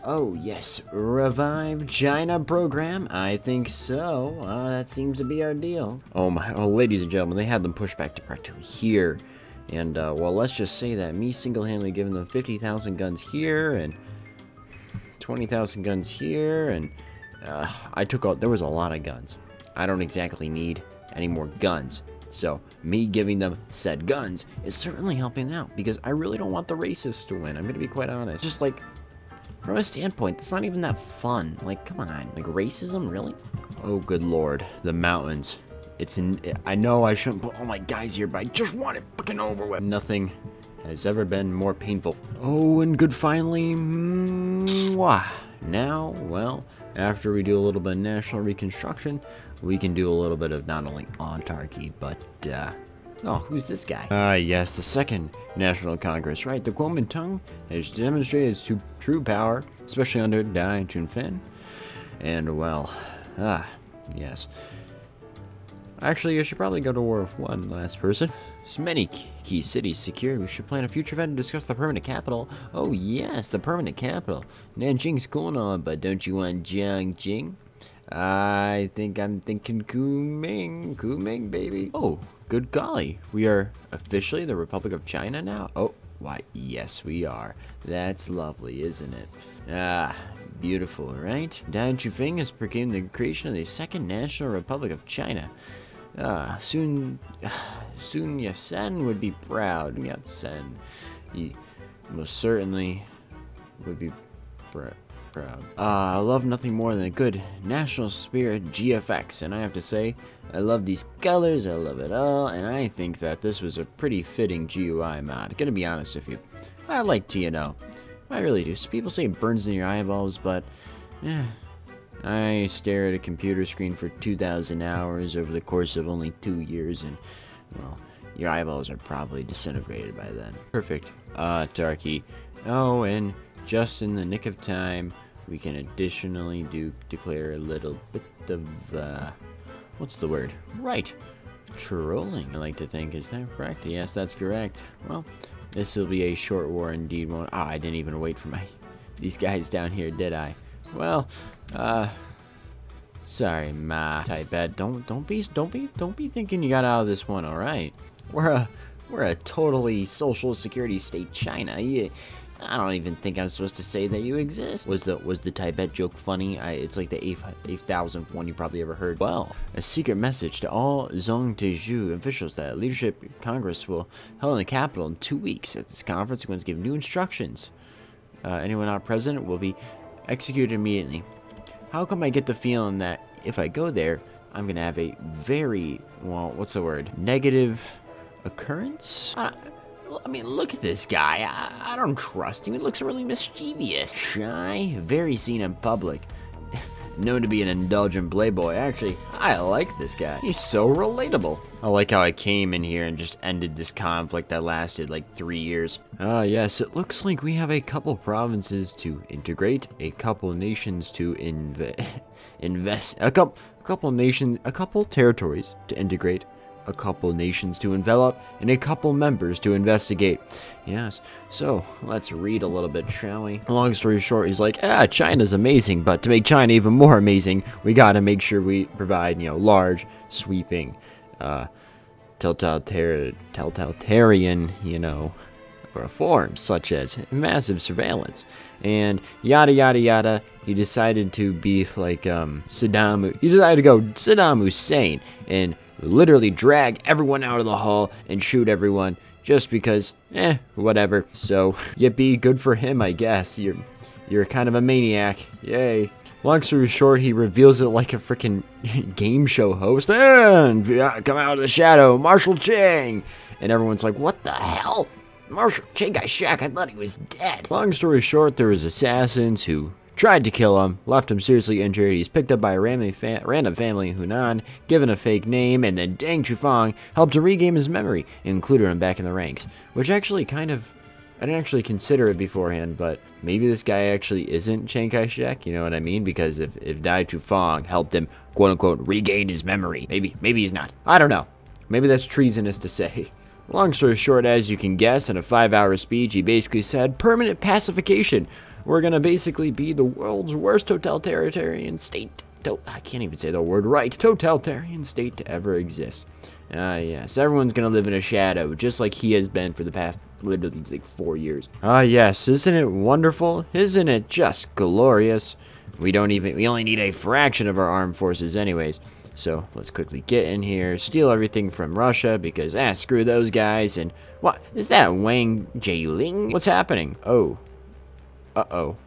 Oh, yes, Revive China program? I think so. That seems to be our deal. Oh, ladies and gentlemen, they had them pushed back to practically here. And, well, let's just say that me single-handedly giving them 50,000 guns here and 20,000 guns here, and there was a lot of guns. I don't exactly need any more guns. So, me giving them said guns is certainly helping out, because I really don't want the racists to win. I'm going to be quite honest. Just like, from a standpoint, that's not even that fun. Like, come on. Like, racism, really? Oh, good lord. The mountains. I know I shouldn't put all my guys here, but I just want it fucking over with. Nothing has ever been more painful. Oh, and good finally. Mwah. Now, well, after we do a little bit of national reconstruction, we can do a little bit of not only autarky, but, oh, who's this guy? Yes, the Second National Congress, right? The Kuomintang has demonstrated its true power, especially under DAI CHUNFENG. And, well, yes. Actually, I should probably go to war with one last person. There's many key cities secured. We should plan a future event and discuss the permanent capital. Oh, yes, the permanent capital. Nanjing's cool and all, but don't you want Jiangxing? I think I'm thinking Kunming. Kunming, baby. Oh, good golly. We are officially the Republic of China now? Oh, why, yes, we are. That's lovely, isn't it? Beautiful, right? DAI CHUNFENG has proclaimed the creation of the Second National Republic of China. Soon Yat-sen would be proud. Yat-sen, he most certainly would be proud. I love nothing more than a good national spirit GFX, and I have to say, I love these colors, I love it all, and I think that this was a pretty fitting GUI mod. Gonna be honest with you, I like TNO. I really do. So people say it burns in your eyeballs, but I stare at a computer screen for 2,000 hours over the course of only 2 years, and, well, your eyeballs are probably disintegrated by then. Perfect. Autarky. Oh, and just in the nick of time, we can additionally declare a little bit of, what's the word? Right. Trolling, I like to think. Is that correct? Yes, that's correct. Well, this will be a short war indeed. I didn't even wait for these guys down here, did I? Well, sorry, Ma. Tibet, don't be thinking you got out of this one. All right, we're a totally social security state, China. I don't even think I'm supposed to say that you exist. Was the Tibet joke funny? It's like the 8,000th one you probably ever heard. Well, a secret message to all Zhongtezhou officials that Leadership Congress will held in the capital in 2 weeks. At this conference, we're going to give new instructions. Anyone not present will be executed immediately. How come I get the feeling that if I go there, I'm going to have a very, well, what's the word? Negative occurrence? I mean, look at this guy. I don't trust him. He looks really mischievous. Shy, very seen in public. Known to be an indulgent playboy. Actually, I like this guy. He's so relatable. I like how I came in here and just ended this conflict that lasted like 3 years. Yes, it looks like we have a couple provinces to integrate, a couple nations to invest, a couple couple nations, a couple territories to integrate, a couple nations to envelop, and a couple members to investigate. Yes, so let's read a little bit, shall we? Long story short, he's like, China's amazing, but to make China even more amazing, we gotta make sure we provide, large, sweeping, totalitarian, reforms, such as massive surveillance, and yada yada yada. He decided to be like Saddam. He decided to go Saddam Hussein and literally drag everyone out of the hall and shoot everyone just because, whatever. So, yippee, good for him, I guess. You're kind of a maniac. Yay. Long story short, he reveals it like a freaking game show host. And come out of the shadow, Marshal Chiang. And everyone's like, what the hell? Marshal Chiang Kai Shek, I thought he was dead. Long story short, there was assassins who tried to kill him, left him seriously injured. He's picked up by a random family in Hunan, given a fake name, and then Deng Chufeng helped to regain his memory and included him back in the ranks. Which actually I didn't actually consider it beforehand, but maybe this guy actually isn't Chiang Kai Shek, you know what I mean? Because if Dai Chufeng helped him, quote unquote, regain his memory, maybe he's not. I don't know. Maybe that's treasonous to say. Long story short, as you can guess, in a 5-hour speech, he basically said, permanent pacification. We're going to basically be the world's worst totalitarian state. I can't even say the word right. Totalitarian state to ever exist. Yes, everyone's going to live in a shadow, just like he has been for the past, literally, like 4 years. Yes, isn't it wonderful? Isn't it just glorious? We only need a fraction of our armed forces anyways. So, let's quickly get in here, steal everything from Russia, because, screw those guys, and, what, is that Wang Jiling? What's happening? Oh. Well,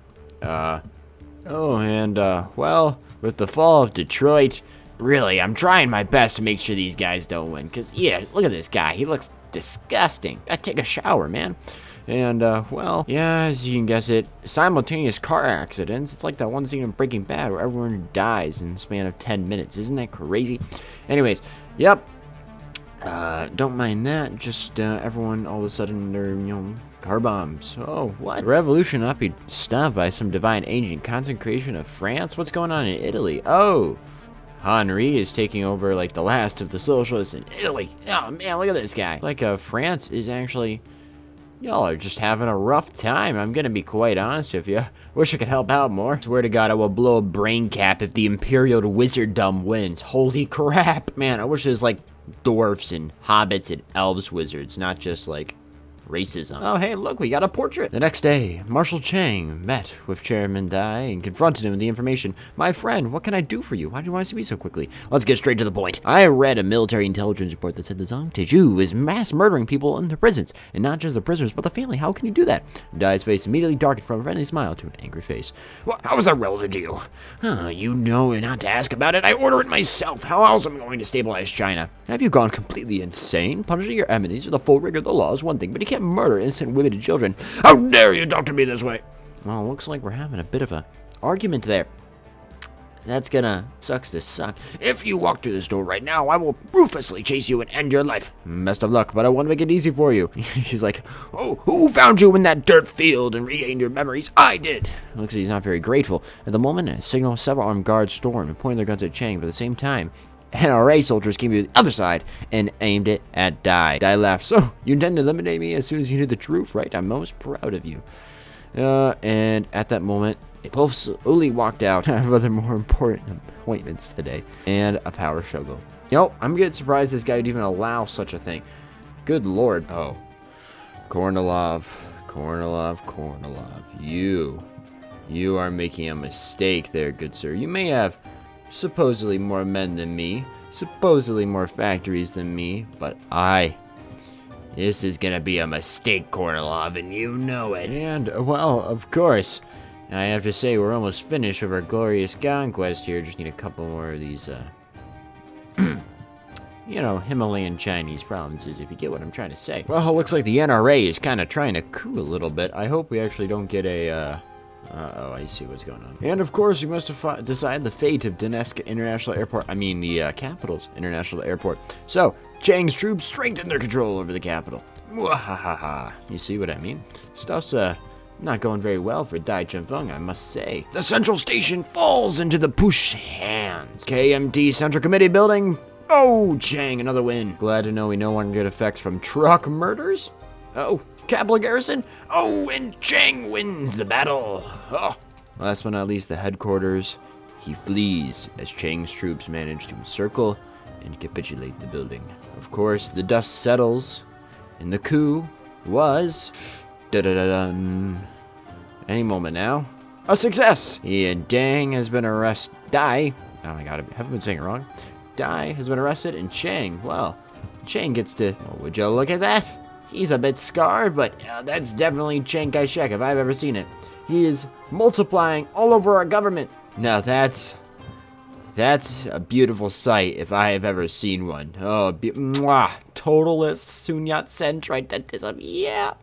with the fall of Detroit, really, I'm trying my best to make sure these guys don't win, because, look at this guy, he looks disgusting. Gotta take a shower, man. And, well, as you can guess it, simultaneous car accidents. It's like that one scene in Breaking Bad where everyone dies in the span of 10 minutes. Isn't that crazy? Anyways, yep. Don't mind that. Just, everyone, all of a sudden, they're, car bombs. Oh, what? Revolution not be stopped by some divine ancient consecration of France? What's going on in Italy? Oh, Henri is taking over, like, the last of the socialists in Italy. Oh, man, look at this guy. Like, France is actually... Y'all are just having a rough time, I'm gonna be quite honest with you. Wish I could help out more. Swear to God, I will blow a brain cap if the Imperial Wizarddom wins. Holy crap, man, I wish it was like dwarfs and hobbits and elves wizards, not just like racism. Oh, hey, look, we got a portrait. The next day, Marshal Chiang met with Chairman Dai and confronted him with the information. My friend, what can I do for you? Why do you want to see me so quickly? Let's get straight to the point. I read a military intelligence report that said the Zong Teju is mass murdering people in the prisons. And not just the prisoners, but the family. How can you do that? Dai's face immediately darted from a friendly smile to an angry face. Well, how is that relevant to you? You know not to ask about it. I order it myself. How else am I going to stabilize China? Have you gone completely insane? Punishing your enemies with the full rigor of the law is one thing, but you can't murder innocent women and children. How dare you talk to me this way? Well, looks like we're having a bit of a argument there. That's gonna sucks to suck. If you walk through this door right now, I will ruthlessly chase you and end your life. Best of luck, but I want to make it easy for you. He's like, oh, who found you in that dirt field and regained your memories? I did. Looks like he's not very grateful. At the moment, a signal several armed guards stormed and pointed their guns at Chiang, but at the same time, NRA soldiers came to the other side and aimed it at Dai. Dai laughed. So, you intend to eliminate me as soon as you knew the truth, right? I'm most proud of you. And at that moment, they both slowly walked out. I have other more important appointments today. And a power struggle. I'm getting surprised this guy would even allow such a thing. Good lord. Oh. Kornilov. You are making a mistake there, good sir. You may have supposedly more men than me, supposedly more factories than me, but this is gonna be a mistake, Kornilov, and you know it. And, well, of course, I have to say we're almost finished with our glorious conquest here. Just need a couple more of these, Himalayan Chinese provinces, if you get what I'm trying to say. Well, it looks like the NRA is kind of trying to coup a little bit. I hope we actually don't get a, I see what's going on. And of course, we must decide the fate of Donetsk International Airport. I mean, the capital's International Airport. So, Chiang's troops strengthen their control over the capital. Mwahaha. You see what I mean? Stuff's Not going very well for DAI CHUNFENG, I must say. The central station falls into the Push hands. KMT Central Committee building. Oh, Chang, another win. Glad to know we no longer get effects from truck murders. Oh, capital garrison. Oh, and Chang wins the battle. Oh. Last but not least, the headquarters. He flees as Chang's troops manage to encircle and capitulate the building. Of course, the dust settles, and the coup was any moment now a success. And Dang has been arrested. DAI. Oh my god, I haven't been saying it wrong. DAI has been arrested, and Chang, well, Chang gets to. Oh, would you look at that? He's a bit scarred, but that's definitely Chiang Kai Shek if I've ever seen it. He is multiplying all over our government. Now that's a beautiful sight if I have ever seen one. Oh, mwah, totalist, Sun Yat-sen tridentism, yeah.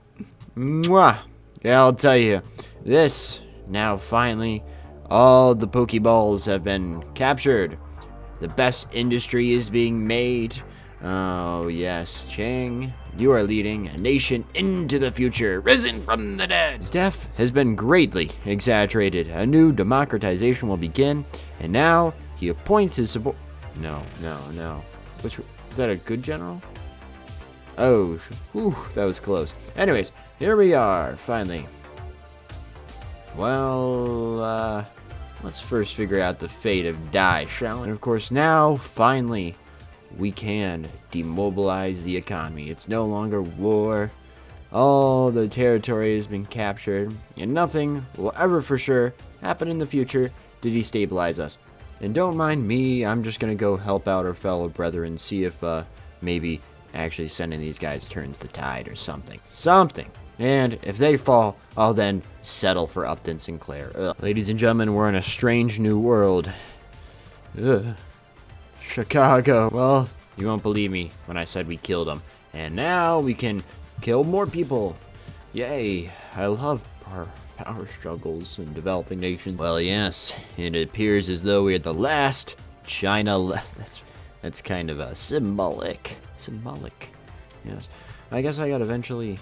Mwah. Yeah, I'll tell you, this, now finally, all the Pokeballs have been captured. The best industry is being made. Oh, yes, Chang, you are leading a nation into the future, risen from the dead. His death has been greatly exaggerated. A new democratization will begin, and now he appoints his support. No. Which, is that a good general? Oh, whew, that was close. Anyways, here we are, finally. Well, let's first figure out the fate of DAI, shall we? And of course, now, finally, we can demobilize the economy. It's no longer war. All the territory has been captured, and nothing will ever for sure happen in the future to destabilize us. And don't mind me, I'm just gonna go help out our fellow brethren, see if maybe actually sending these guys turns the tide or something. And if they fall, I'll then settle for Upton Sinclair. Ugh. Ladies and gentlemen, we're in a strange new world. Ugh. Chicago. Well, you won't believe me when I said we killed them. And now we can kill more people. Yay. I love our power struggles in developing nations. Well, yes, it appears as though we are the last China left. That's kind of symbolic. Yes. I guess I gotta eventually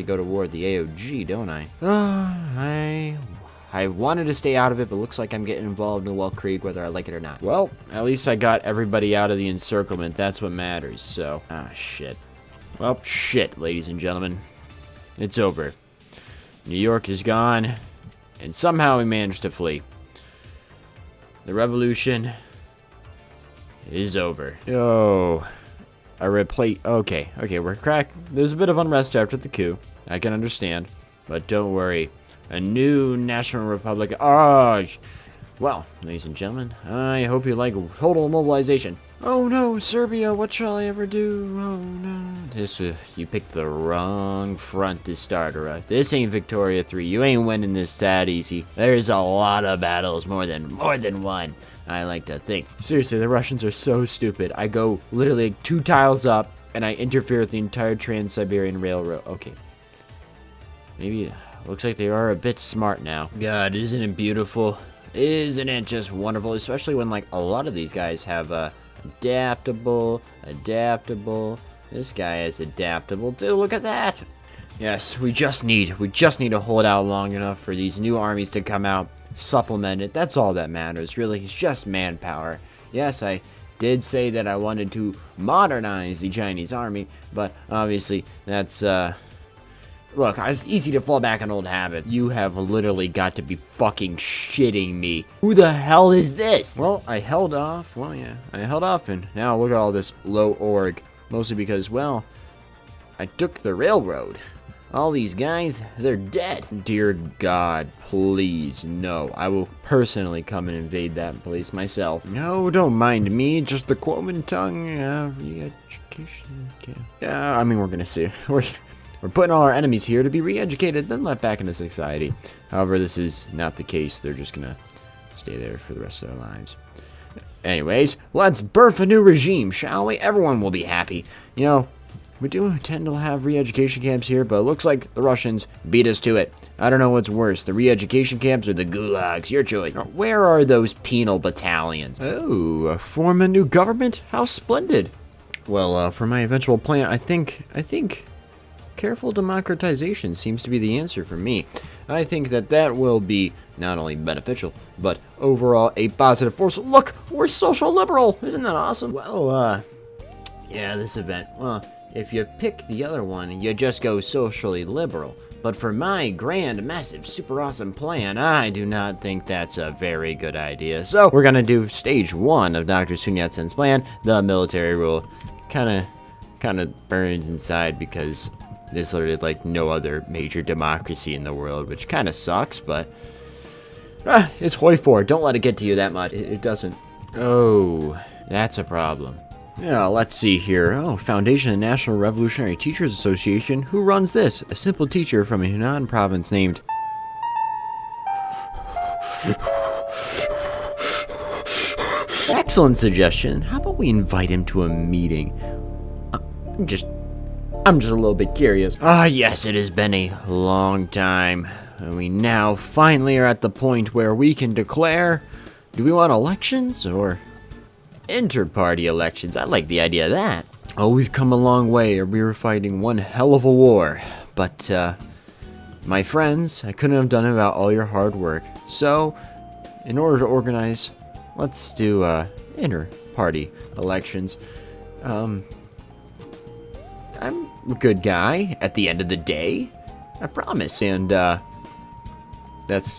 go to war with the AOG, don't I? I wanted to stay out of it, but looks like I'm getting involved in Wall Creek, whether I like it or not. Well, at least I got everybody out of the encirclement. That's what matters, so. Shit. Well, shit, ladies and gentlemen. It's over. New York is gone, and somehow we managed to flee. The revolution is over. Oh, okay, we're cracked. There's a bit of unrest after the coup. I can understand, but don't worry. A new national republic. Well, ladies and gentlemen, I hope you like total mobilization. Oh no, Serbia, what shall I ever do? Oh no. You picked the wrong front to start, alright? This ain't Victoria 3. You ain't winning this that easy. There's a lot of battles, more than one. I like to think. Seriously, the Russians are so stupid. I go literally like 2 tiles up, and I interfere with the entire Trans-Siberian Railroad. Okay. Maybe, looks like they are a bit smart now. God, isn't it beautiful? Isn't it just wonderful? Especially when, like, a lot of these guys have, adaptable. This guy is adaptable too. Look at that. Yes, we just need to hold out long enough for these new armies to come out, supplement it. That's all that matters, really. It's just manpower. Yes, I did say that I wanted to modernize the Chinese army, but obviously that's look, it's easy to fall back on old habits. You have literally got to be fucking shitting me. Who the hell is this? Well, I held off. Well, yeah, I held off, and now look at all this low org. Mostly because, well, I took the railroad. All these guys, they're dead. Dear God, please, no. I will personally come and invade that place myself. No, don't mind me. Just the Kuomintang re-education camp. Yeah, I mean, we're gonna see. We're putting all our enemies here to be re-educated, then let back into society. However, this is not the case. They're just gonna stay there for the rest of their lives. Anyways, let's birth a new regime, shall we? Everyone will be happy. You know, we do tend to have re-education camps here, but it looks like the Russians beat us to it. I don't know what's worse, the re-education camps or the gulags. Your choice. Where are those penal battalions? Oh, form a new government? How splendid. Well, for my eventual plan, I think careful democratization seems to be the answer for me. I think that will be not only beneficial, but overall a positive force. Look, we're social liberal. Isn't that awesome? Well, yeah, this event, well, if you pick the other one, you just go socially liberal. But for my grand, massive, super awesome plan, I do not think that's a very good idea. So we're gonna do stage 1 of Dr. Sun Yat-sen's plan, the military rule. Kinda burns inside because there's literally like no other major democracy in the world, which kind of sucks, but it's Hoi4. Don't let it get to you that much. It doesn't. Oh, that's a problem. Yeah, let's see here. Oh, Foundation of the National Revolutionary Teachers Association. Who runs this? A simple teacher from a Hunan province named... Excellent suggestion. How about we invite him to a meeting? I'm just a little bit curious. Ah, yes, it has been a long time. And we now finally are at the point where we can declare, do we want elections or inter-party elections? I like the idea of that. Oh, we've come a long way. We were fighting one hell of a war. But, my friends, I couldn't have done it without all your hard work. So, in order to organize, let's do, inter-party elections. I'm a good guy at the end of the day. I promise. And, that's...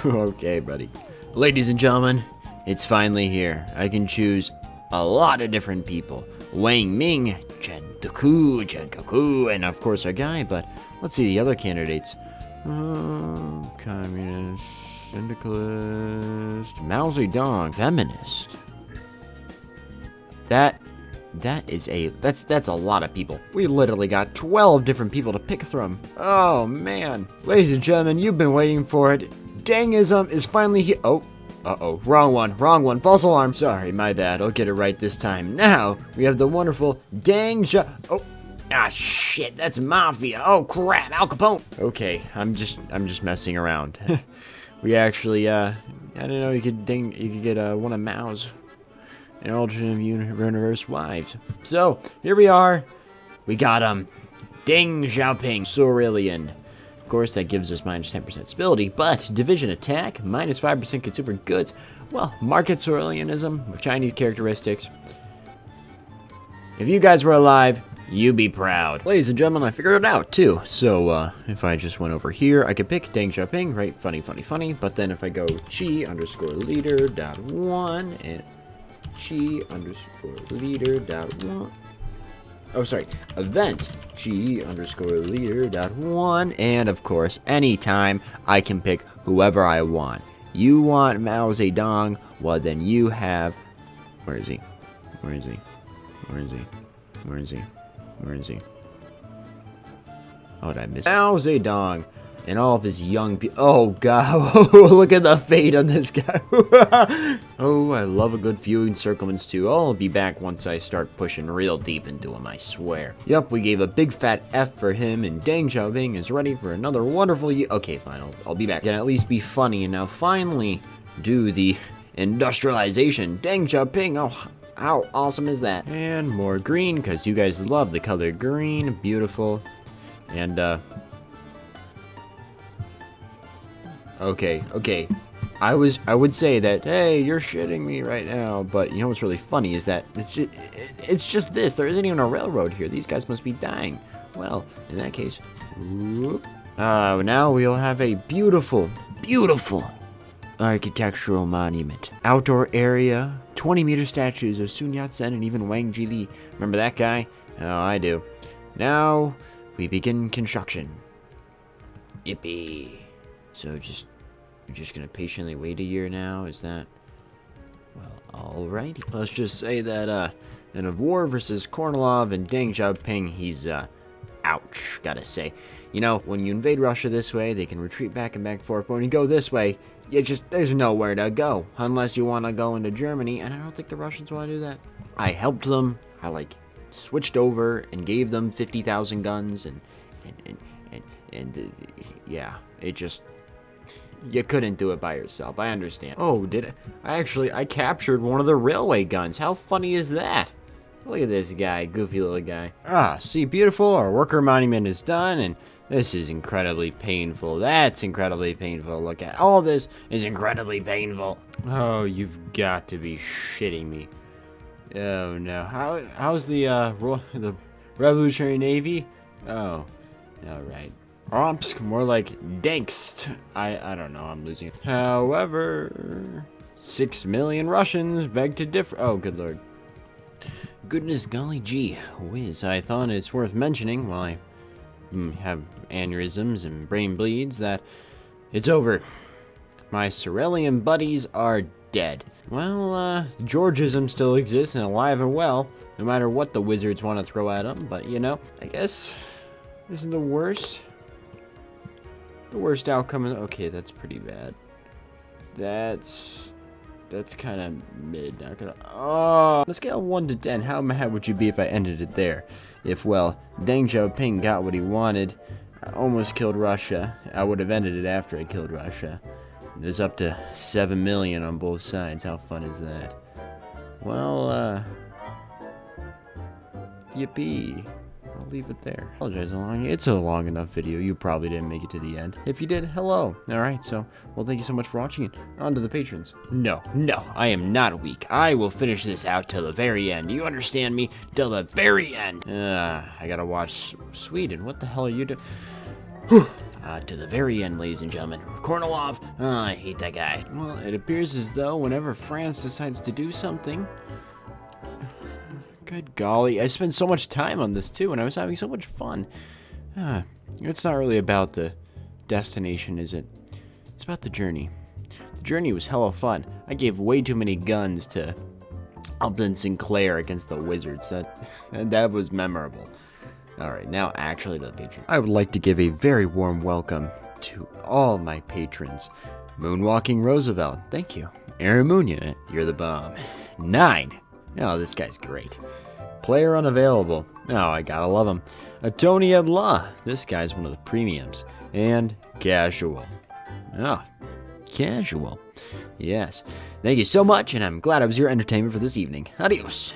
okay, buddy. Ladies and gentlemen, it's finally here. I can choose a lot of different people. Wang Ming, Chen Duku, Chen Kaku, and of course our guy, but let's see the other candidates. Communist, syndicalist, Mao Zedong, feminist. That's a lot of people. We literally got 12 different people to pick from. Oh man. Ladies and gentlemen, you've been waiting for it. Dangism is finally here. Oh. Uh-oh, wrong one, false alarm. Sorry, my bad, I'll get it right this time. Now, we have the wonderful oh, shit, that's Mafia. Oh, crap, Al Capone. Okay, I'm just messing around. We actually, I didn't know you could get, one of Mao's and alternate universe wives. So, here we are. We got, Deng Xiaoping, Cerulean. Of course, that gives us minus 10% stability, but division attack, minus 5% consumer goods. Well, market Ceruleanism with Chinese characteristics. If you guys were alive, you'd be proud. Ladies and gentlemen, I figured it out too. So, if I just went over here, I could pick Deng Xiaoping, right? Funny. But then if I go chi_leader.1 and chi_leader.1. Oh, sorry, event chi_leader.1, and of course, anytime I can pick whoever I want. You want Mao Zedong, well then you have, where is he? Oh, did I miss Mao Zedong and all of his young people. Oh god, look at the fate on this guy. Oh, I love a good few encirclements too. I'll be back once I start pushing real deep into him, I swear. Yep, we gave a big fat F for him, and Deng Xiaoping is ready for another wonderful year. Okay, fine, I'll be back. Can at least be funny and now finally do the industrialization. Deng Xiaoping, oh, how awesome is that? And more green, because you guys love the color green. Beautiful. And, Okay. I would say that, hey, you're shitting me right now, but you know what's really funny is that it's just this. There isn't even a railroad here. These guys must be dying. Well, in that case, now we'll have a beautiful architectural monument. Outdoor area, 20-meter statues of Sun Yat-sen and even Wang Jili. Remember that guy? Oh, I do. Now we begin construction. Yippee. So you're just gonna patiently wait a year now? Is that... Well, alrighty. Let's just say that, in a war versus Kornilov and Deng Xiaoping, he's, ouch, gotta say. You know, when you invade Russia this way, they can retreat back and forth, but when you go this way, there's nowhere to go. Unless you want to go into Germany, and I don't think the Russians want to do that. I helped them. I, switched over and gave them 50,000 guns, yeah, it just... You couldn't do it by yourself, I understand. Oh, did I? I captured one of the railway guns. How funny is that? Look at this guy, goofy little guy. Ah, see, beautiful. Our worker monument is done, and this is incredibly painful. That's incredibly painful. Look at all this is incredibly painful. Oh, you've got to be shitting me. Oh no. How's the Revolutionary Navy? Oh, all right. Omsk, more like DENGIST. I don't know. I'm losing. However, 6 million Russians beg to differ. Oh, good lord. Goodness golly gee whiz. I thought it's worth mentioning while I have aneurysms and brain bleeds that it's over. My Cerulean buddies are dead. Well, Georgism still exists and alive and well, no matter what the wizards want to throw at them. But, you know, I guess this is the worst outcome. Okay, that's pretty bad. That's kind of mid. Not gonna. Oh, on a scale of 1 to 10, how mad would you be if I ended it there? If, well, Deng Xiaoping got what he wanted, I almost killed Russia. I would have ended it after I killed Russia. There's up to 7 million on both sides. How fun is that? Well, yippee. I'll leave it there. Apologize how long. It's a long enough video. You probably didn't make it to the end. If you did, hello. Alright, so, well, thank you so much for watching it. On to the patrons. No, I am not weak. I will finish this out till the very end. You understand me? Till the very end. I gotta watch Sweden. What the hell are you doing? To the very end, ladies and gentlemen. Kornilov. I hate that guy. Well, it appears as though whenever France decides to do something... Good golly, I spent so much time on this too, and I was having so much fun. It's not really about the destination, is it? It's about the journey. The journey was hella fun. I gave way too many guns to Upton Sinclair against the Wizards. That was memorable. Alright, now actually to the patrons. I would like to give a very warm welcome to all my patrons. Moonwalking Roosevelt, thank you. Aaronmoonunit, you're the bomb. Nein. Oh, this guy's great. Playerunavailable. Oh, I gotta love him. Atonia La. This guy's one of the premiums. And Casual. Oh, Casual. Yes. Thank you so much, and I'm glad I was your entertainment for this evening. Adios.